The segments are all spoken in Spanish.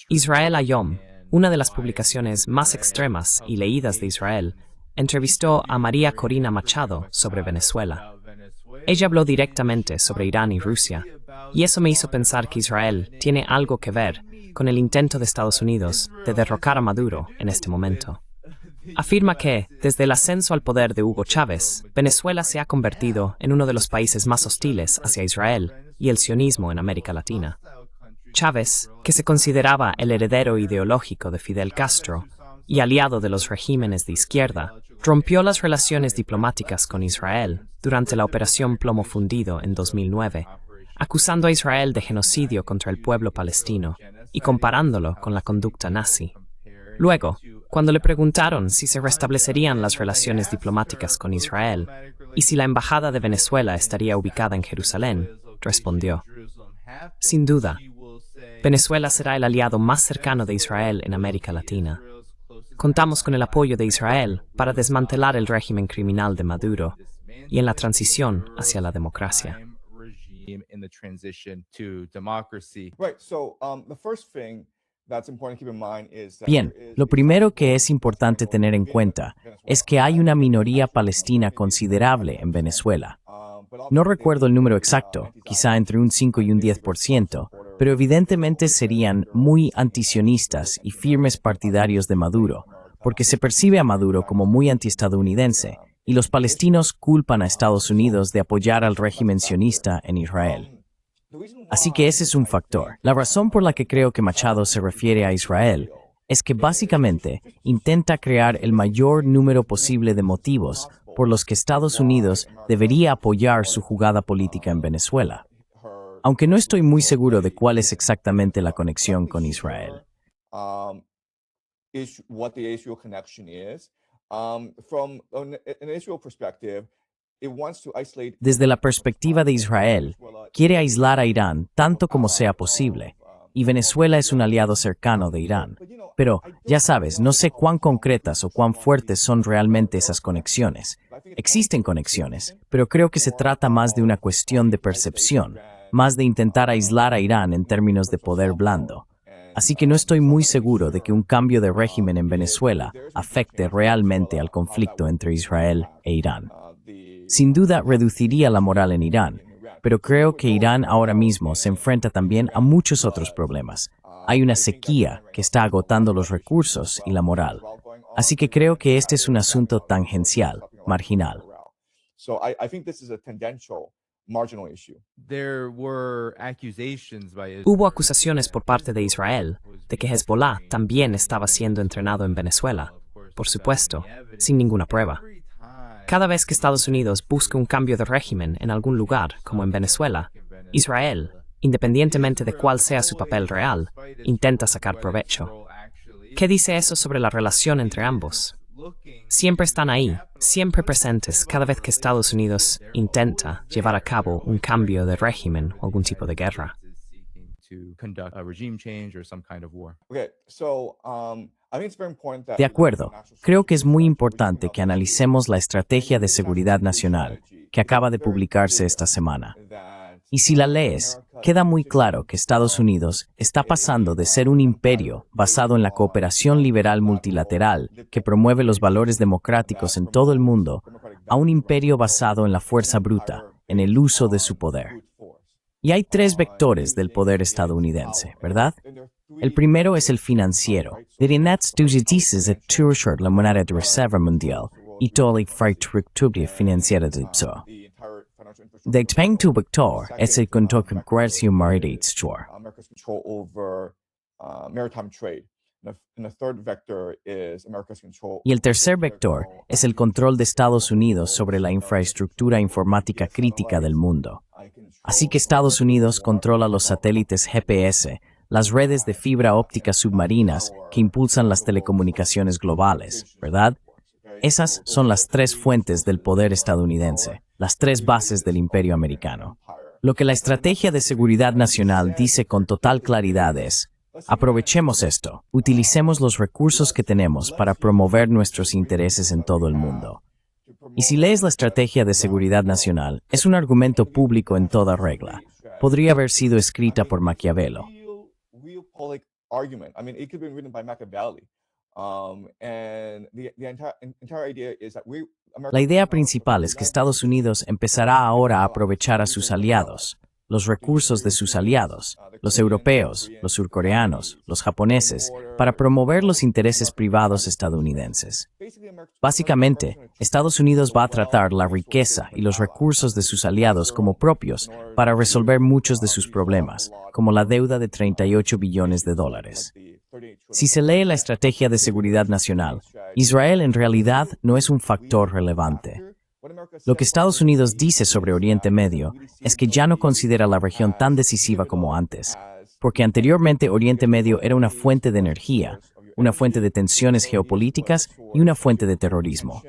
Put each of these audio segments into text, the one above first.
Israel Hayom, una de las publicaciones más extremas y leídas de Israel, entrevistó a María Corina Machado sobre Venezuela. Ella habló directamente sobre Irán y Rusia, y eso me hizo pensar que Israel tiene algo que ver con el intento de Estados Unidos de derrocar a Maduro en este momento. Afirma que, desde el ascenso al poder de Hugo Chávez, Venezuela se ha convertido en uno de los países más hostiles hacia Israel y el sionismo en América Latina. Chávez, que se consideraba el heredero ideológico de Fidel Castro y aliado de los regímenes de izquierda, rompió las relaciones diplomáticas con Israel durante la Operación Plomo Fundido en 2009, acusando a Israel de genocidio contra el pueblo palestino y comparándolo con la conducta nazi. Luego, cuando le preguntaron si se restablecerían las relaciones diplomáticas con Israel y si la embajada de Venezuela estaría ubicada en Jerusalén, respondió: sin duda, Venezuela será el aliado más cercano de Israel en América Latina. Contamos con el apoyo de Israel para desmantelar el régimen criminal de Maduro y en la transición hacia la democracia. Bien, lo primero que es importante tener en cuenta es que hay una minoría palestina considerable en Venezuela. No recuerdo el número exacto, quizá entre un 5 y un 10%, pero evidentemente serían muy antisionistas y firmes partidarios de Maduro, porque se percibe a Maduro como muy antiestadounidense, y los palestinos culpan a Estados Unidos de apoyar al régimen sionista en Israel. Así que ese es un factor. La razón por la que creo que Machado se refiere a Israel es que básicamente intenta crear el mayor número posible de motivos por los que Estados Unidos debería apoyar su jugada política en Venezuela, aunque no estoy muy seguro de cuál es exactamente la conexión con Israel. Desde la perspectiva de Israel, quiere aislar a Irán tanto como sea posible, y Venezuela es un aliado cercano de Irán. Pero, ya sabes, no sé cuán concretas o cuán fuertes son realmente esas conexiones. Existen conexiones, pero creo que se trata más de una cuestión de percepción, más de intentar aislar a Irán en términos de poder blando. Así que no estoy muy seguro de que un cambio de régimen en Venezuela afecte realmente al conflicto entre Israel e Irán. Sin duda reduciría la moral en Irán, pero creo que Irán ahora mismo se enfrenta también a muchos otros problemas. Hay una sequía que está agotando los recursos y la moral. Así que creo que este es un asunto tangencial, marginal. Hubo acusaciones por parte de Israel de que Hezbollah también estaba siendo entrenado en Venezuela, por supuesto, sin ninguna prueba. Cada vez que Estados Unidos busca un cambio de régimen en algún lugar, como en Venezuela, Israel, independientemente de cuál sea su papel real, intenta sacar provecho. ¿Qué dice eso sobre la relación entre ambos? Siempre están ahí, siempre presentes cada vez que Estados Unidos intenta llevar a cabo un cambio de régimen o algún tipo de guerra. De acuerdo, creo que es muy importante que analicemos la Estrategia de Seguridad Nacional, que acaba de publicarse esta semana. Y si la lees, queda muy claro que Estados Unidos está pasando de ser un imperio basado en la cooperación liberal multilateral que promueve los valores democráticos en todo el mundo, a un imperio basado en la fuerza bruta, en el uso de su poder. Y hay tres vectores del poder estadounidense, ¿verdad? El primero es el financiero. La moneda de reserva mundial y toda la infraestructura financiera de IPSO. El segundo vector es el control del comercio marítimo. Y el tercer vector es el control de Estados Unidos sobre la infraestructura informática crítica del mundo. Así que Estados Unidos controla los satélites GPS, las redes de fibra óptica submarinas que impulsan las telecomunicaciones globales, ¿verdad? Esas son las tres fuentes del poder estadounidense, las tres bases del imperio americano. Lo que la Estrategia de Seguridad Nacional dice con total claridad es: aprovechemos esto, utilicemos los recursos que tenemos para promover nuestros intereses en todo el mundo. Y si lees la Estrategia de Seguridad Nacional, es un argumento público en toda regla. podría haber sido escrita por Maquiavelo. La idea principal es que Estados Unidos empezará ahora a aprovechar a sus aliados, los recursos de sus aliados, los europeos, los surcoreanos, los japoneses, para promover los intereses privados estadounidenses. Básicamente, Estados Unidos va a tratar la riqueza y los recursos de sus aliados como propios para resolver muchos de sus problemas, como la deuda de 38 billones de dólares. Si se lee la Estrategia de Seguridad Nacional, Israel en realidad no es un factor relevante. Lo que Estados Unidos dice sobre Oriente Medio es que ya no considera la región tan decisiva como antes, porque anteriormente Oriente Medio era una fuente de energía, una fuente de tensiones geopolíticas y una fuente de terrorismo.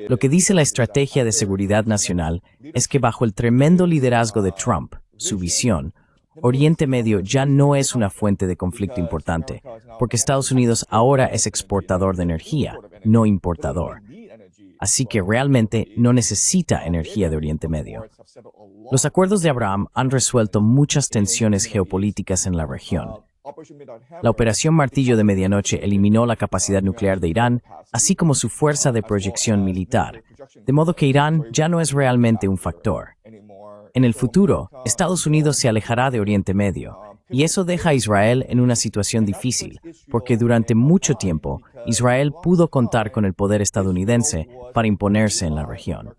Lo que dice la Estrategia de Seguridad Nacional es que bajo el tremendo liderazgo de Trump, su visión, Oriente Medio ya no es una fuente de conflicto importante, porque Estados Unidos ahora es exportador de energía, no importador. Así que realmente no necesita energía de Oriente Medio. Los acuerdos de Abraham han resuelto muchas tensiones geopolíticas en la región. La Operación Martillo de Medianoche eliminó la capacidad nuclear de Irán, así como su fuerza de proyección militar, de modo que Irán ya no es realmente un factor. En el futuro, Estados Unidos se alejará de Oriente Medio, y eso deja a Israel en una situación difícil, porque durante mucho tiempo, Israel pudo contar con el poder estadounidense para imponerse en la región.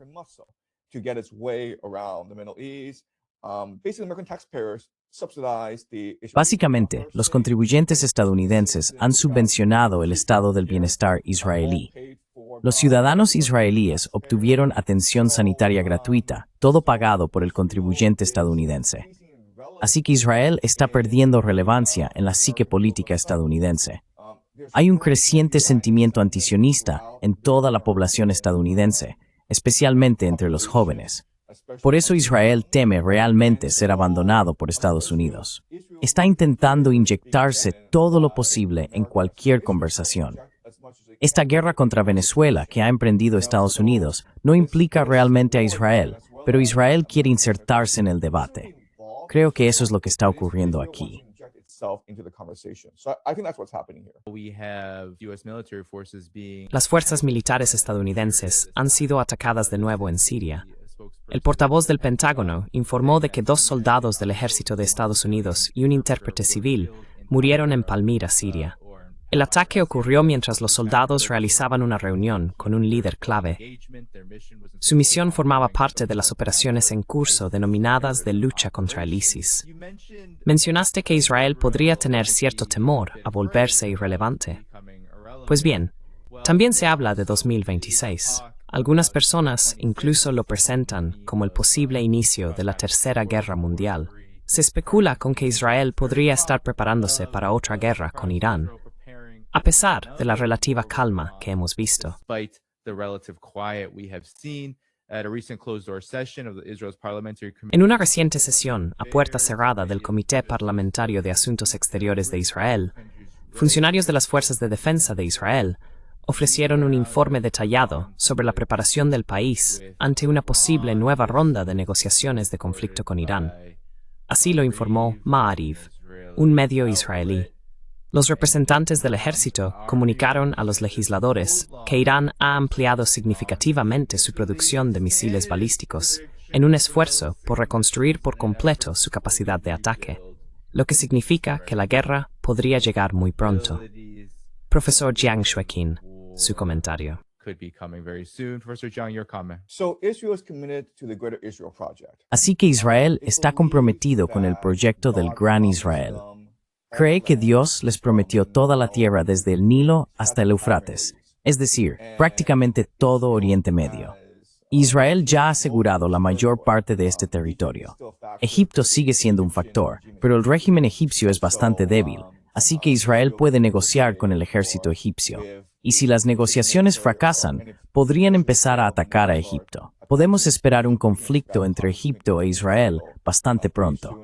Básicamente, los contribuyentes estadounidenses han subvencionado el estado del bienestar israelí. Los ciudadanos israelíes obtuvieron atención sanitaria gratuita, todo pagado por el contribuyente estadounidense. Así que Israel está perdiendo relevancia en la psique política estadounidense. Hay un creciente sentimiento antisionista en toda la población estadounidense, especialmente entre los jóvenes. Por eso Israel teme realmente ser abandonado por Estados Unidos. Está intentando inyectarse todo lo posible en cualquier conversación. Esta guerra contra Venezuela que ha emprendido Estados Unidos no implica realmente a Israel, pero Israel quiere insertarse en el debate. Creo que eso es lo que está ocurriendo aquí. Las fuerzas militares estadounidenses han sido atacadas de nuevo en Siria. El portavoz del Pentágono informó de que 2 soldados del ejército de Estados Unidos y un intérprete civil murieron en Palmira, Siria. El ataque ocurrió mientras los soldados realizaban una reunión con un líder clave. Su misión formaba parte de las operaciones en curso denominadas de lucha contra el ISIS. Mencionaste que Israel podría tener cierto temor a volverse irrelevante. Pues bien, también se habla de 2026. Algunas personas incluso lo presentan como el posible inicio de la Tercera Guerra Mundial. Se especula con que Israel podría estar preparándose para otra guerra con Irán, a pesar de la relativa calma que hemos visto. En una reciente sesión a puerta cerrada del Comité Parlamentario de Asuntos Exteriores de Israel, funcionarios de las Fuerzas de Defensa de Israel ofrecieron un informe detallado sobre la preparación del país ante una posible nueva ronda de negociaciones de conflicto con Irán. Así lo informó Ma'ariv, un medio israelí. Los representantes del ejército comunicaron a los legisladores que Irán ha ampliado significativamente su producción de misiles balísticos en un esfuerzo por reconstruir por completo su capacidad de ataque, lo que significa que la guerra podría llegar muy pronto. Profesor Jiang Shueqin, su comentario. Así que Israel está comprometido con el proyecto del Gran Israel. Cree que Dios les prometió toda la tierra desde el Nilo hasta el Éufrates, es decir, prácticamente todo Oriente Medio. Israel ya ha asegurado la mayor parte de este territorio. Egipto sigue siendo un factor, pero el régimen egipcio es bastante débil, así que Israel puede negociar con el ejército egipcio. Y si las negociaciones fracasan, podrían empezar a atacar a Egipto. Podemos esperar un conflicto entre Egipto e Israel bastante pronto.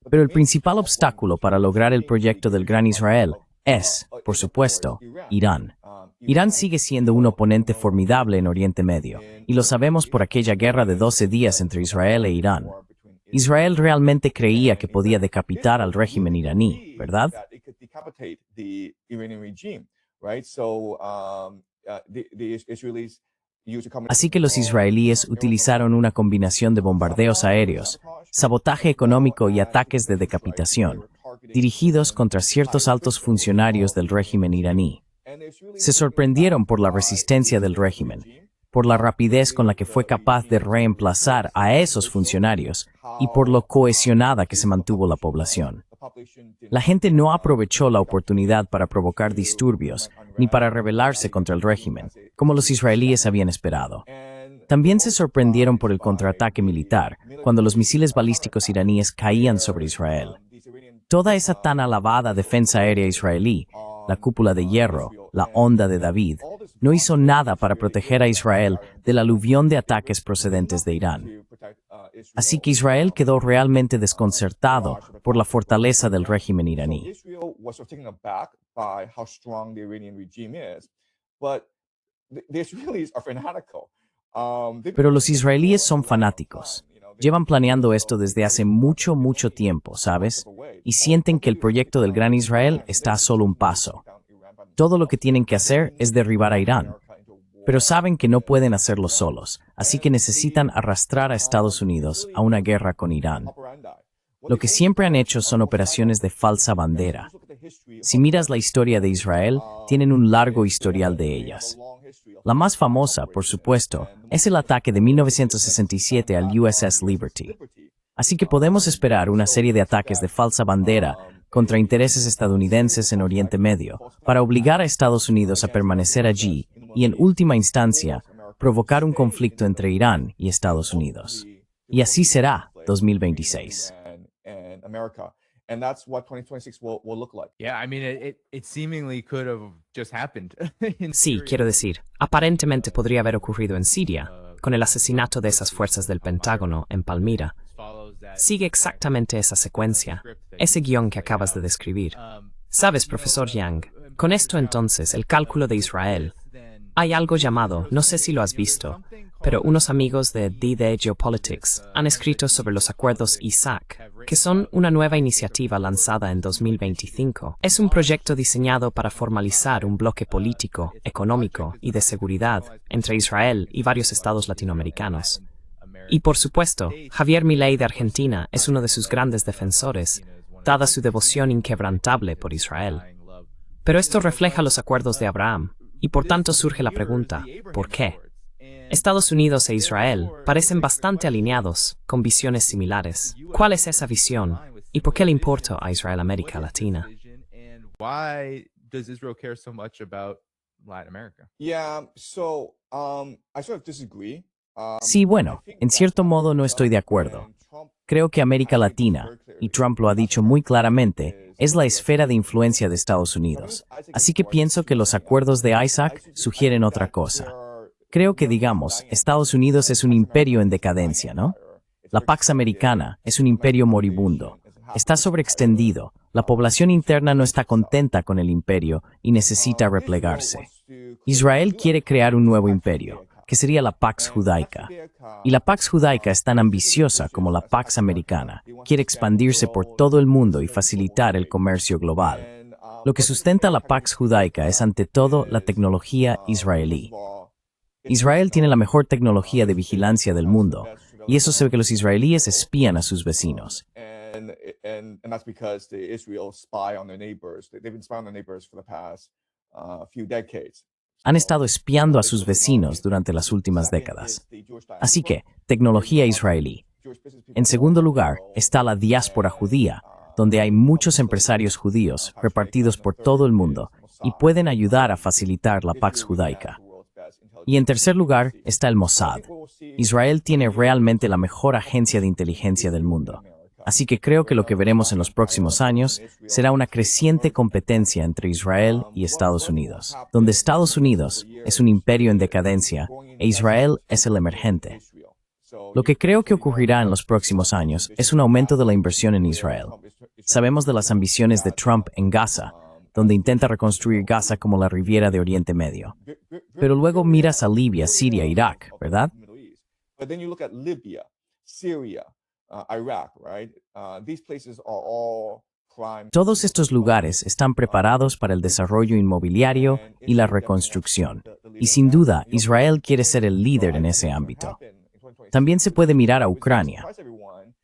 Pero el principal obstáculo para lograr el proyecto del Gran Israel es, por supuesto, Irán. Irán sigue siendo un oponente formidable en Oriente Medio, y lo sabemos por aquella guerra de 12 días entre Israel e Irán. Israel realmente creía que podía decapitar al régimen iraní, ¿verdad? Así que los israelíes utilizaron una combinación de bombardeos aéreos, sabotaje económico y ataques de decapitación, dirigidos contra ciertos altos funcionarios del régimen iraní. Se sorprendieron por la resistencia del régimen, por la rapidez con la que fue capaz de reemplazar a esos funcionarios y por lo cohesionada que se mantuvo la población. La gente no aprovechó la oportunidad para provocar disturbios ni para rebelarse contra el régimen, como los israelíes habían esperado. También se sorprendieron por el contraataque militar, cuando los misiles balísticos iraníes caían sobre Israel. Toda esa tan alabada defensa aérea israelí, la cúpula de hierro, la onda de David, no hizo nada para proteger a Israel del aluvión de ataques procedentes de Irán. Así que Israel quedó realmente desconcertado por la fortaleza del régimen iraní. Pero los israelíes son fanáticos. Llevan planeando esto desde hace mucho, mucho tiempo, ¿sabes? Y sienten que el proyecto del Gran Israel está a solo un paso. Todo lo que tienen que hacer es derribar a Irán. Pero saben que no pueden hacerlo solos, así que necesitan arrastrar a Estados Unidos a una guerra con Irán. Lo que siempre han hecho son operaciones de falsa bandera. Si miras la historia de Israel, tienen un largo historial de ellas. La más famosa, por supuesto, es el ataque de 1967 al USS Liberty. Así que podemos esperar una serie de ataques de falsa bandera contra intereses estadounidenses en Oriente Medio, para obligar a Estados Unidos a permanecer allí y, en última instancia, provocar un conflicto entre Irán y Estados Unidos. Y así será 2026. And that's what 2026 will look like. Yeah, I mean, it seemingly could have just happened. Sí, quiero decir, aparentemente podría haber ocurrido en Siria, con el asesinato de esas fuerzas del Pentágono en Palmira. Sigue exactamente esa secuencia, ese guión que acabas de describir. Sabes, profesor Yang, con esto entonces, el cálculo de Israel. Hay algo llamado, no sé si lo has visto, pero unos amigos de D-Day Geopolitics han escrito sobre los acuerdos Isaac, que son una nueva iniciativa lanzada en 2025. Es un proyecto diseñado para formalizar un bloque político, económico y de seguridad entre Israel y varios estados latinoamericanos. Y por supuesto, Javier Milei de Argentina es uno de sus grandes defensores, dada su devoción inquebrantable por Israel. Pero esto refleja los acuerdos de Abraham, y por tanto surge la pregunta, ¿por qué? Estados Unidos e Israel parecen bastante alineados, con visiones similares. ¿Cuál es esa visión? ¿Y por qué le importa a Israel América Latina? Why does Israel care so much about Latin America? Yeah, so I sort of disagree. Sí, bueno, en cierto modo no estoy de acuerdo. Creo que América Latina, y Trump lo ha dicho muy claramente, es la esfera de influencia de Estados Unidos. Así que pienso que los acuerdos de Isaac sugieren otra cosa. Creo que, digamos, Estados Unidos es un imperio en decadencia, ¿no? La Pax Americana es un imperio moribundo. Está sobreextendido, la población interna no está contenta con el imperio y necesita replegarse. Israel quiere crear un nuevo imperio, que sería la Pax Judaica. Y la Pax Judaica es tan ambiciosa como la Pax Americana. Quiere expandirse por todo el mundo y facilitar el comercio global. Lo que sustenta la Pax Judaica es ante todo la tecnología israelí. Israel tiene la mejor tecnología de vigilancia del mundo, y eso se ve que los israelíes espían a sus vecinos. And that's because the Israel spy on their neighbors. They've been spying on their neighbors for the past few decades. Han estado espiando a sus vecinos durante las últimas décadas. Así que, tecnología israelí. En segundo lugar, está la diáspora judía, donde hay muchos empresarios judíos repartidos por todo el mundo y pueden ayudar a facilitar la Pax Judaica. Y en tercer lugar está el Mossad. Israel tiene realmente la mejor agencia de inteligencia del mundo. Así que creo que lo que veremos en los próximos años será una creciente competencia entre Israel y Estados Unidos, donde Estados Unidos es un imperio en decadencia e Israel es el emergente. Lo que creo que ocurrirá en los próximos años es un aumento de la inversión en Israel. Sabemos de las ambiciones de Trump en Gaza, donde intenta reconstruir Gaza como la Riviera de Oriente Medio. Pero luego miras a Libia, Siria, Irak, ¿verdad? But then you look at Libya, Syria, Iraq, right? These places are all prime. Todos estos lugares están preparados para el desarrollo inmobiliario y la reconstrucción. Y sin duda, Israel quiere ser el líder en ese ámbito. También se puede mirar a Ucrania.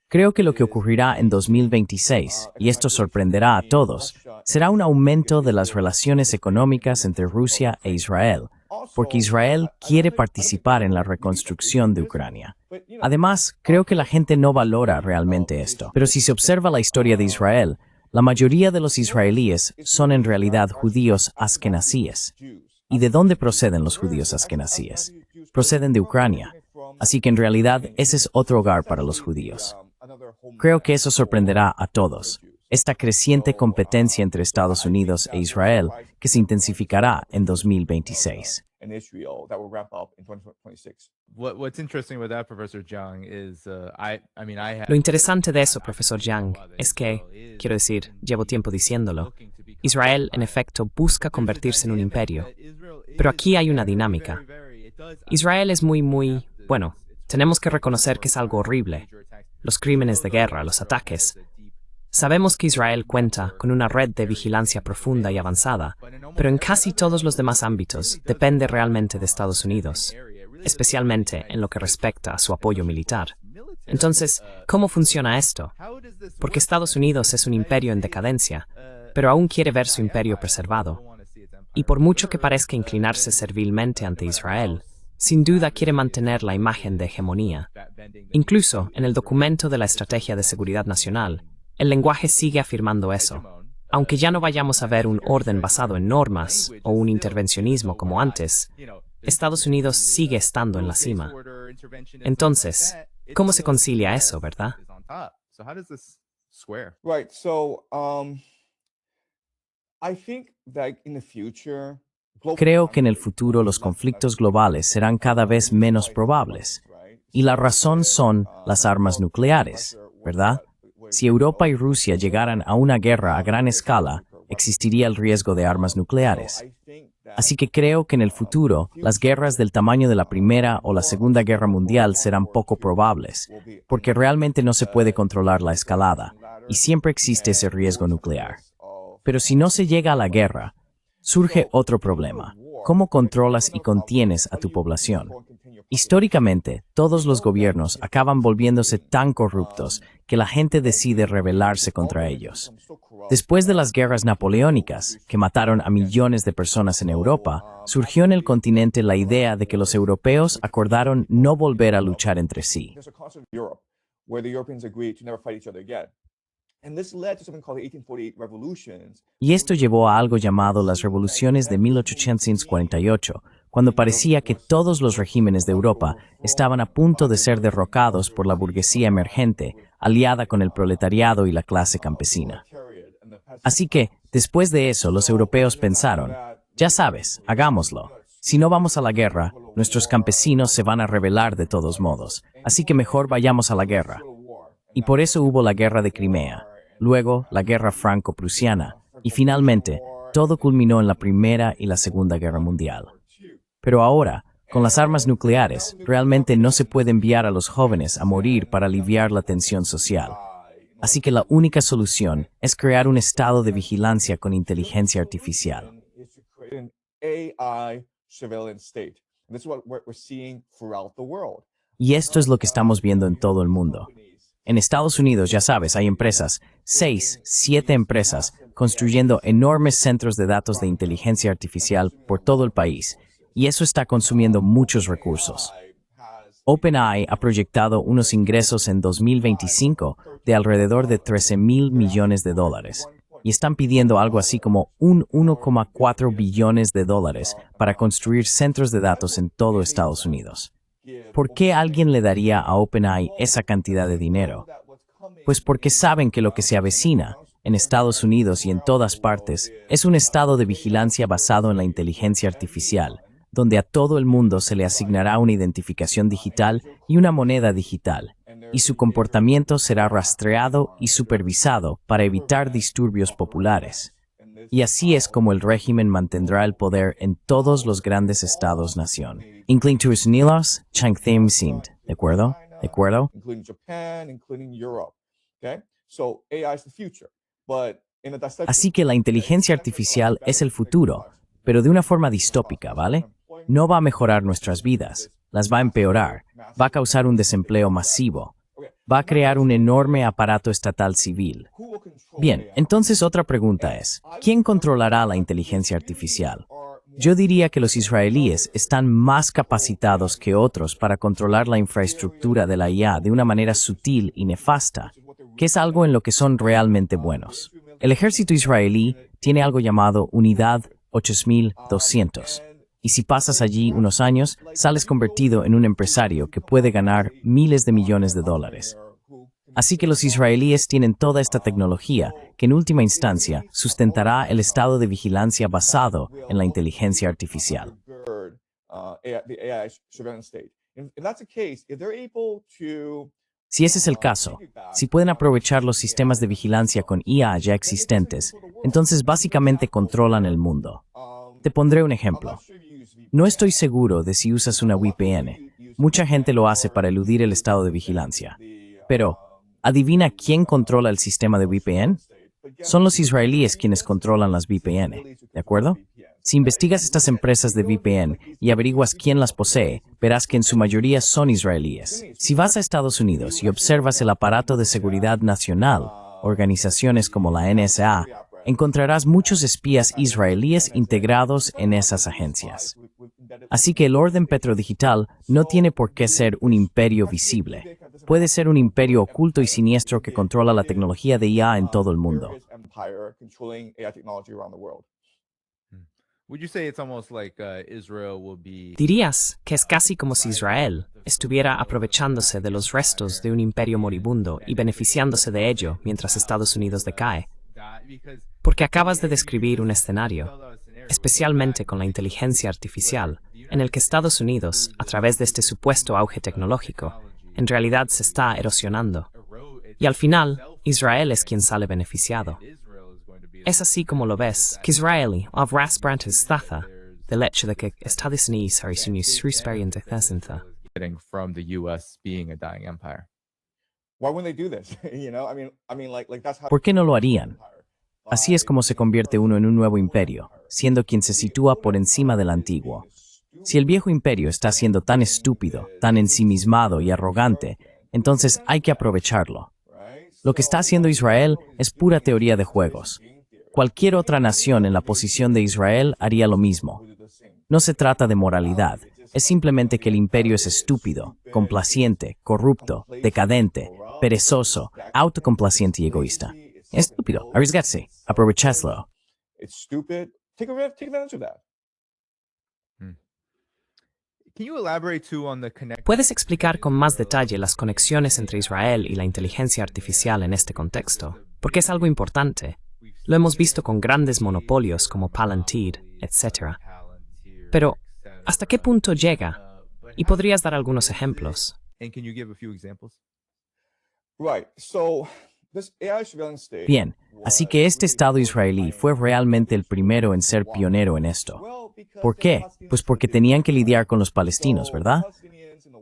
Creo que lo que ocurrirá en 2026, y esto sorprenderá a todos, será un aumento de las relaciones económicas entre Rusia e Israel, porque Israel quiere participar en la reconstrucción de Ucrania. Además, creo que la gente no valora realmente esto. Pero si se observa la historia de Israel, la mayoría de los israelíes son en realidad judíos askenazíes. ¿Y de dónde proceden los judíos askenazíes? Proceden de Ucrania. Así que en realidad ese es otro hogar para los judíos. Creo que eso sorprenderá a todos. Esta creciente competencia entre Estados Unidos e Israel que se intensificará en 2026. What's interesting with that, Professor Jiang, is Lo interesante de eso, profesor Jiang, es que, quiero decir, llevo tiempo diciéndolo, Israel en efecto busca convertirse en un imperio. Pero aquí hay una dinámica. Israel es bueno, tenemos que reconocer que es algo horrible. Los crímenes de guerra, los ataques. Sabemos que Israel cuenta con una red de vigilancia profunda y avanzada, pero en casi todos los demás ámbitos depende realmente de Estados Unidos, especialmente en lo que respecta a su apoyo militar. Entonces, ¿cómo funciona esto? Porque Estados Unidos es un imperio en decadencia, pero aún quiere ver su imperio preservado. Y por mucho que parezca inclinarse servilmente ante Israel, sin duda quiere mantener la imagen de hegemonía. Incluso en el documento de la Estrategia de Seguridad Nacional, el lenguaje sigue afirmando eso. Aunque ya no vayamos a ver un orden basado en normas o un intervencionismo como antes, Estados Unidos sigue estando en la cima. Entonces, ¿cómo se concilia eso, verdad? Right. So, I think that in the future, Creo que en el futuro los conflictos globales serán cada vez menos probables. Y la razón son las armas nucleares, ¿verdad? Si Europa y Rusia llegaran a una guerra a gran escala, existiría el riesgo de armas nucleares. Así que creo que en el futuro, las guerras del tamaño de la Primera o la Segunda Guerra Mundial serán poco probables, porque realmente no se puede controlar la escalada, y siempre existe ese riesgo nuclear. Pero si no se llega a la guerra, surge otro problema. ¿Cómo controlas y contienes a tu población? Históricamente, todos los gobiernos acaban volviéndose tan corruptos que la gente decide rebelarse contra ellos. Después de las guerras napoleónicas, que mataron a millones de personas en Europa, surgió en el continente la idea de que los europeos acordaron no volver a luchar entre sí. Y esto llevó a algo llamado las revoluciones de 1848, cuando parecía que todos los regímenes de Europa estaban a punto de ser derrocados por la burguesía emergente, aliada con el proletariado y la clase campesina. Así que, después de eso, los europeos pensaron, ya sabes, hagámoslo. Si no vamos a la guerra, nuestros campesinos se van a rebelar de todos modos, así que mejor vayamos a la guerra. Y por eso hubo la guerra de Crimea, luego la guerra franco-prusiana, y finalmente, todo culminó en la Primera y la Segunda Guerra Mundial. Pero ahora, con las armas nucleares, realmente no se puede enviar a los jóvenes a morir para aliviar la tensión social. Así que la única solución es crear un estado de vigilancia con inteligencia artificial. Y esto es lo que estamos viendo en todo el mundo. En Estados Unidos, ya sabes, hay empresas, 6, 7 empresas, construyendo enormes centros de datos de inteligencia artificial por todo el país, y eso está consumiendo muchos recursos. OpenAI ha proyectado unos ingresos en 2025 de alrededor de $13,000 millones, y están pidiendo algo así como un 1,4 billones de dólares para construir centros de datos en todo Estados Unidos. ¿Por qué alguien le daría a OpenAI esa cantidad de dinero? Pues porque saben que lo que se avecina, en Estados Unidos y en todas partes, es un estado de vigilancia basado en la inteligencia artificial, donde a todo el mundo se le asignará una identificación digital y una moneda digital, y su comportamiento será rastreado y supervisado para evitar disturbios populares. Y así es como el régimen mantendrá el poder en todos los grandes estados-nación, including tus Unidos, Changthim Sind. ¿De acuerdo? ¿De acuerdo? Including Japan, including Europe. Okay? So AI is the future. But in a dissecting Así que la inteligencia artificial es el futuro, pero de una forma distópica, ¿vale? No va a mejorar nuestras vidas, las va a empeorar, va a causar un desempleo masivo, va a crear un enorme aparato estatal civil. Bien, entonces otra pregunta es, ¿quién controlará la inteligencia artificial? Yo diría que los israelíes están más capacitados que otros para controlar la infraestructura de la IA de una manera sutil y nefasta, que es algo en lo que son realmente buenos. El ejército israelí tiene algo llamado Unidad 8200. Y si pasas allí unos años, sales convertido en un empresario que puede ganar miles de millones de dólares. Así que los israelíes tienen toda esta tecnología que en última instancia sustentará el estado de vigilancia basado en la inteligencia artificial. the AI surveillance state. If that's the case, if they're able to Si ese es el caso, si pueden aprovechar los sistemas de vigilancia con IA ya existentes, entonces básicamente controlan el mundo. Te pondré un ejemplo. No estoy seguro de si usas una VPN. Mucha gente lo hace para eludir el estado de vigilancia. Pero, ¿adivina quién controla el sistema de VPN? Son los israelíes quienes controlan las VPN, ¿de acuerdo? Si investigas estas empresas de VPN y averiguas quién las posee, verás que en su mayoría son israelíes. Si vas a Estados Unidos y observas el aparato de seguridad nacional, organizaciones como la NSA, encontrarás muchos espías israelíes integrados en esas agencias. Así que el orden petrodigital no tiene por qué ser un imperio visible. Puede ser un imperio oculto y siniestro que controla la tecnología de IA en todo el mundo. empire controlling AI technology around the world. Would you say it's almost like Israel will be Dirías que es casi como si Israel estuviera aprovechándose de los restos de un imperio moribundo y beneficiándose de ello mientras Estados Unidos decae. Porque acabas de describir un escenario, especialmente con la inteligencia artificial, en el que Estados Unidos, a través de este supuesto auge tecnológico, en realidad se está erosionando. Y al final, Israel es quien sale beneficiado. Es así como lo ves, que Israeli av rasbrantes statha, del hecho de que Estados Unidos har sin experience getting from the U.S. being a dying empire? Why wouldn't they do this? Like that's how. ¿Por qué no lo harían? Así es como se convierte uno en un nuevo imperio, siendo quien se sitúa por encima del antiguo. Si el viejo imperio está siendo tan estúpido, tan ensimismado y arrogante, entonces hay que aprovecharlo. Lo que está haciendo Israel es pura teoría de juegos. Cualquier otra nación en la posición de Israel haría lo mismo. No se trata de moralidad, es simplemente que el imperio es estúpido, complaciente, corrupto, decadente, perezoso, autocomplaciente y egoísta. Estúpido, arriesgarse, aprovechadlo. It's stupid. Take advantage of that. Can you elaborate too on the connect? ¿Puedes explicar con más detalle las conexiones entre Israel y la inteligencia artificial en este contexto? Porque es algo importante. Lo hemos visto con grandes monopolios como Palantir, etc. Pero, ¿hasta qué punto llega? Y podrías dar algunos ejemplos. And can you give a few examples? Right. So this AI surveillance state. Bien, así que este Estado israelí fue realmente el primero en ser pionero en esto. ¿Por qué? Pues porque tenían que lidiar con los palestinos, ¿verdad?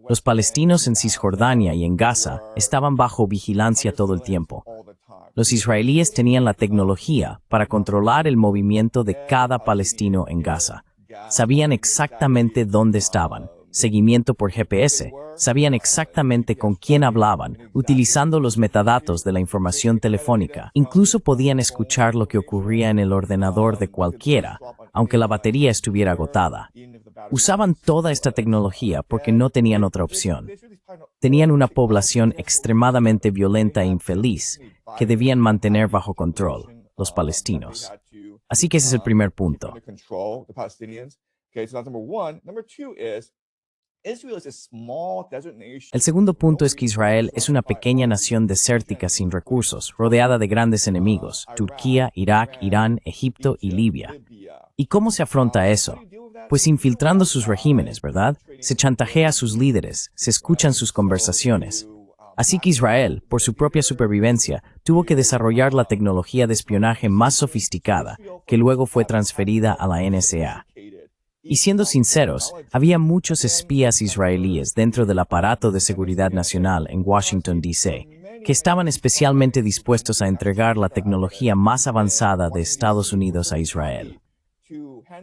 Los palestinos en Cisjordania y en Gaza estaban bajo vigilancia todo el tiempo. Los israelíes tenían la tecnología para controlar el movimiento de cada palestino en Gaza. Sabían exactamente dónde estaban, seguimiento por GPS, sabían exactamente con quién hablaban, utilizando los metadatos de la información telefónica. Incluso podían escuchar lo que ocurría en el ordenador de cualquiera, aunque la batería estuviera agotada. Usaban toda esta tecnología porque no tenían otra opción. Tenían una población extremadamente violenta e infeliz que debían mantener bajo control, los palestinos. Así que ese es el primer punto. Under control, the Palestinians. Okay, so that's number one. Number two is Israel is a small desert nation. El segundo punto es que Israel es una pequeña nación desértica sin recursos, rodeada de grandes enemigos, Turquía, Irak, Irán, Egipto y Libia. ¿Y cómo se afronta eso? Pues infiltrando sus regímenes, ¿verdad? Se chantajea a sus líderes, se escuchan sus conversaciones. Así que Israel, por su propia supervivencia, tuvo que desarrollar la tecnología de espionaje más sofisticada, que luego fue transferida a la NSA. Y siendo sinceros, había muchos espías israelíes dentro del aparato de seguridad nacional en Washington, D.C., que estaban especialmente dispuestos a entregar la tecnología más avanzada de Estados Unidos a Israel.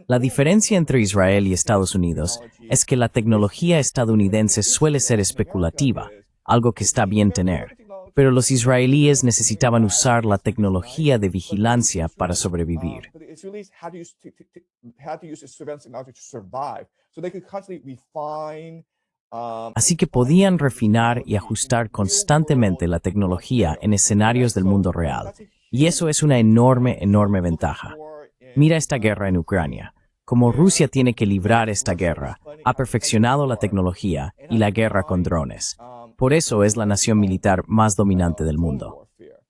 La diferencia entre Israel y Estados Unidos es que la tecnología estadounidense suele ser especulativa, algo que está bien tener, pero los israelíes necesitaban usar la tecnología de vigilancia para sobrevivir. Así que podían refinar y ajustar constantemente la tecnología en escenarios del mundo real, y eso es una enorme ventaja. Mira esta guerra en Ucrania. Como Rusia tiene que librar esta guerra, ha perfeccionado la tecnología y la guerra con drones. Por eso es la nación militar más dominante del mundo.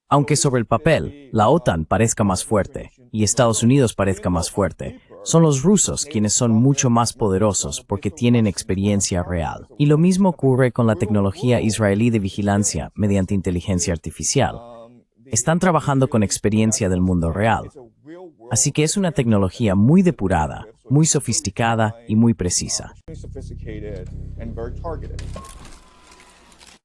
Aunque sobre el papel, la OTAN parezca más fuerte y Estados Unidos parezca más fuerte, son los rusos quienes son mucho más poderosos porque tienen experiencia real. Y lo mismo ocurre con la tecnología israelí de vigilancia mediante inteligencia artificial. Están trabajando con experiencia del mundo real. Así que es una tecnología muy depurada, muy sofisticada y muy precisa.